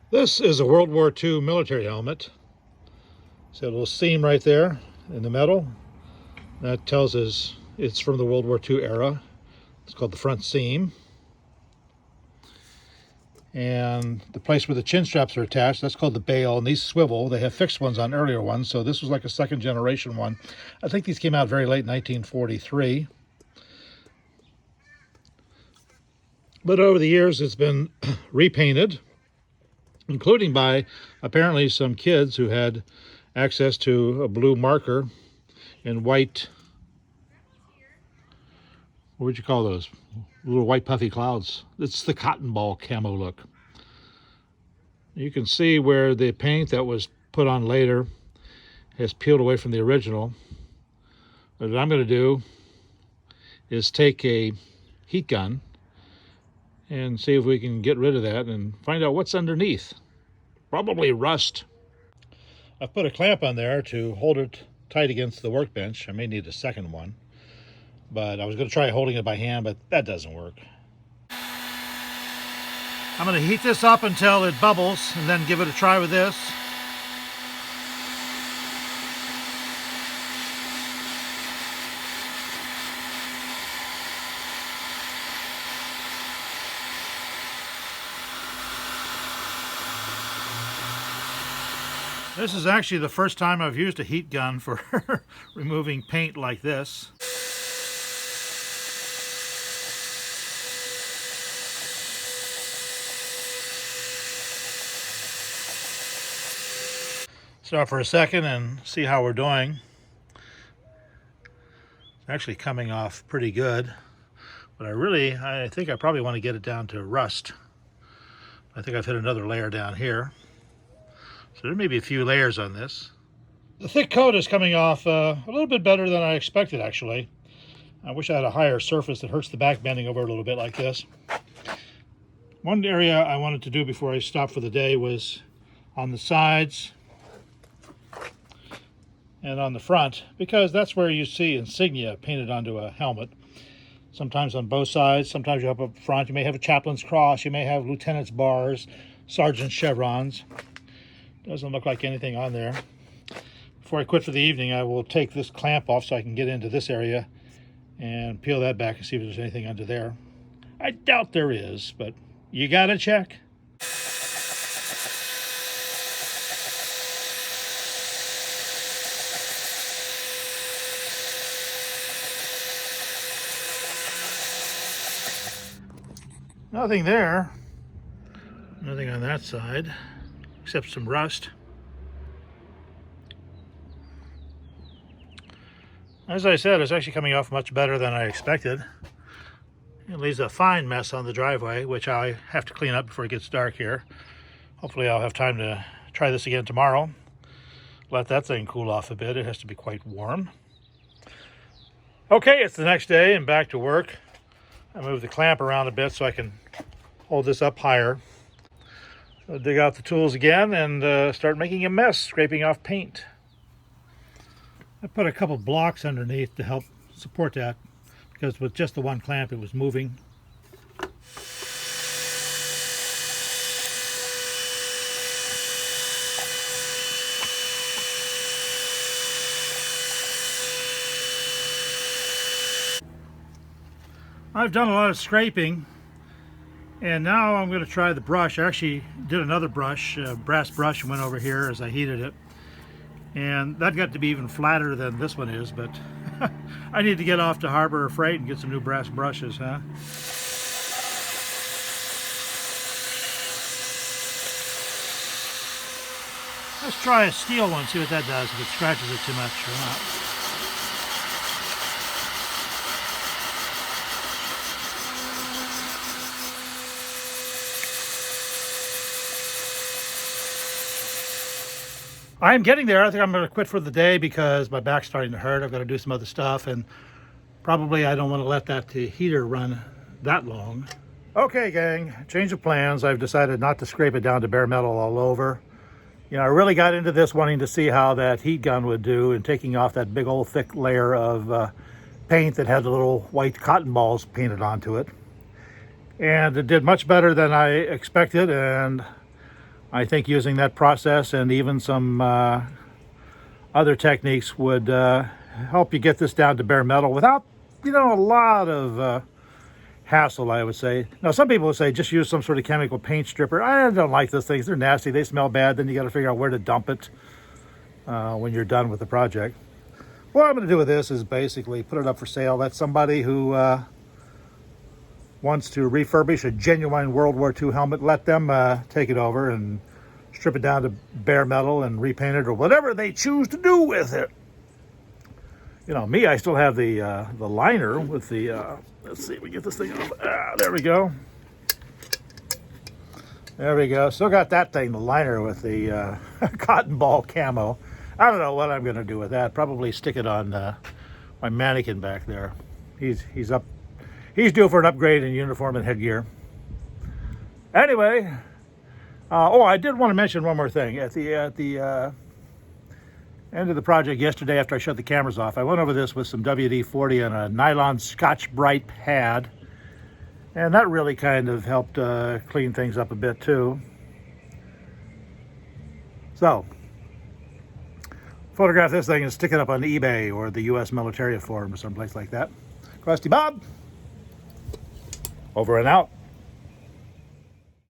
This is a World War II military helmet. It's got a little seam right there in the metal. That tells us it's from the World War II era. It's called the front seam. And the place where the chin straps are attached, that's called the bail, and these swivel. They have fixed ones on earlier ones, so this was like a second generation one. I think these came out very late in 1943. But over the years, it's been repainted, including by apparently some kids who had access to a blue marker and white, what would you call those? Little white puffy clouds. It's the cotton ball camo look. You can see where the paint that was put on later has peeled away from the original. What I'm going to do is take a heat gun and see if we can get rid of that and find out what's underneath. Probably rust. I've put a clamp on there to hold it tight against the workbench. I may need a second one, but I was going to try holding it by hand, but that doesn't work. I'm going to heat this up until it bubbles and then give it a try with this. This is actually the first time I've used a heat gun for removing paint like this. Start for a second and see how we're doing. It's actually coming off pretty good, but I think I probably want to get it down to rust. I think I've hit another layer down here. So there may be a few layers on this. The thick coat is coming off a little bit better than I expected, actually. I wish I had a higher surface that hurts the back bending over a little bit like this. One area I wanted to do before I stopped for the day was on the sides and on the front, because that's where you see insignia painted onto a helmet. Sometimes on both sides, sometimes you have up front. You may have a chaplain's cross, you may have lieutenant's bars, sergeant's chevrons. Doesn't look like anything on there. Before I quit for the evening, I will take this clamp off so I can get into this area and peel that back and see if there's anything under there. I doubt there is, but you gotta check. Nothing there. Nothing on that side, except some rust. As I said, it's actually coming off much better than I expected. It leaves a fine mess on the driveway, which I have to clean up before it gets dark here. Hopefully I'll have time to try this again tomorrow. Let that thing cool off a bit. It has to be quite warm. Okay, it's the next day and back to work. I moved the clamp around a bit so I can hold this up higher. So dig out the tools again and start making a mess, scraping off paint. I put a couple blocks underneath to help support that, because with just the one clamp it was moving. I've done a lot of scraping, and now I'm going to try the brush. I actually did another brush, a brass brush, and went over here as I heated it. And that got to be even flatter than this one is, but I need to get off to Harbor Freight and get some new brass brushes, huh? Let's try a steel one, see what that does, if it scratches it too much or not. I'm getting there. I think I'm going to quit for the day because my back's starting to hurt. I've got to do some other stuff, and probably I don't want to let that heater run that long. Okay, gang, change of plans. I've decided not to scrape it down to bare metal all over. You know, I really got into this wanting to see how that heat gun would do and taking off that big old thick layer of paint that had the little white cotton balls painted onto it. And it did much better than I expected, and I think using that process and even some other techniques would help you get this down to bare metal without, a lot of hassle, I would say. Now, some people would say just use some sort of chemical paint stripper. I don't like those things. They're nasty. They smell bad. Then you got to figure out where to dump it when you're done with the project. What I'm going to do with this is basically put it up for sale. That's somebody who wants to refurbish a genuine World War II helmet. Let them take it over and strip it down to bare metal and repaint it or whatever they choose to do with it. Me, I still have the liner with the, let's see if we get this thing off. There we go. There we go. Still got that thing, the liner with the cotton ball camo. I don't know what I'm going to do with that. Probably stick it on my mannequin back there. He's due for an upgrade in uniform and headgear. Anyway, I did want to mention one more thing. At the end of the project yesterday, after I shut the cameras off, I went over this with some WD-40 and a nylon Scotch-Brite pad, and that really kind of helped clean things up a bit too. So, photograph this thing and stick it up on eBay or the U.S. Military Forum or someplace like that. Crusty Bob, over and out.